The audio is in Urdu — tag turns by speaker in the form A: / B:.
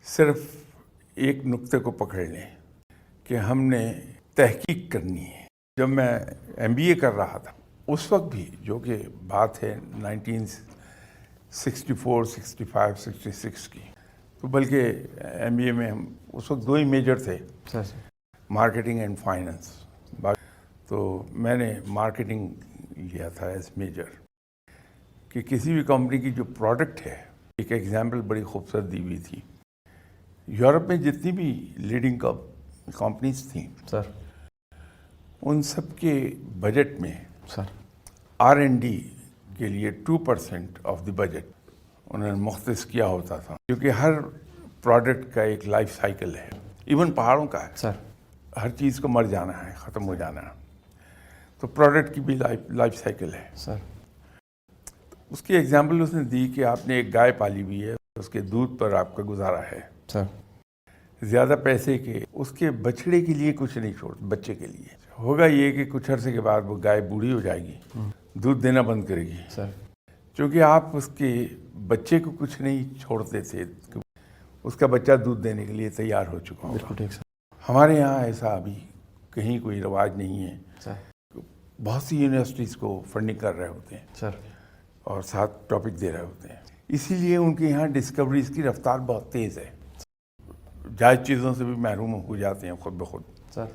A: صرف ایک نقطے کو پکڑ لیں کہ ہم نے تحقیق کرنی ہے. جب میں MBA کر رہا تھا اس وقت بھی، جو کہ بات ہے 1964 65 66 کی، تو بلکہ MBA میں ہم اس وقت 2 ہی میجر تھے، مارکیٹنگ اینڈ فائننس. تو میں نے مارکیٹنگ لیا تھا ایز میجر. کہ کسی بھی کمپنی کی جو پروڈکٹ ہے، ایک ایگزامپل بڑی خوبصورت دی ہوئی تھی. یورپ میں جتنی بھی لیڈنگ کمپنیز تھیں
B: سر،
A: ان سب کے بجٹ میں R&D کے لیے 2% آف دی بجٹ انہوں نے مختص کیا ہوتا تھا، کیونکہ ہر پروڈکٹ کا ایک لائف سائیکل ہے. ایون پہاڑوں کا ہے
B: سر،
A: ہر چیز کو مر جانا ہے، ختم ہو جانا ہے. تو پروڈکٹ کی بھی لائف سائیکل ہے.
B: سر،
A: اس کی ایگزامپل اس نے دی کہ آپ نے ایک گائے پالی ہوئی ہے، اس کے دودھ پر آپ کا گزارا ہے.
B: سر،
A: زیادہ پیسے کے اس کے بچڑے کے لیے کچھ نہیں چھوڑ، بچے کے لیے ہوگا یہ کہ کچھ عرصے کے بعد وہ گائے بوڑھی ہو جائے گی، دودھ دینا بند کرے گی.
B: سر،
A: چونکہ آپ اس کے بچے کو کچھ نہیں چھوڑتے تھے، اس کا بچہ دودھ دینے کے لیے تیار ہو چکا ہوگا.
B: بالکل ٹھیک سر.
A: ہمارے یہاں ایسا ابھی کہیں کوئی رواج نہیں ہے.
B: سر،
A: بہت سی یونیورسٹیز کو فنڈنگ کر رہے ہوتے ہیں
B: سر،
A: اور ساتھ ٹاپک دے رہے ہوتے ہیں، اسی لیے ان کے یہاں ڈسکوریز کی رفتار بہت تیز ہے. جائز چیزوں سے بھی محروم ہو جاتے ہیں خود بخود.
B: سر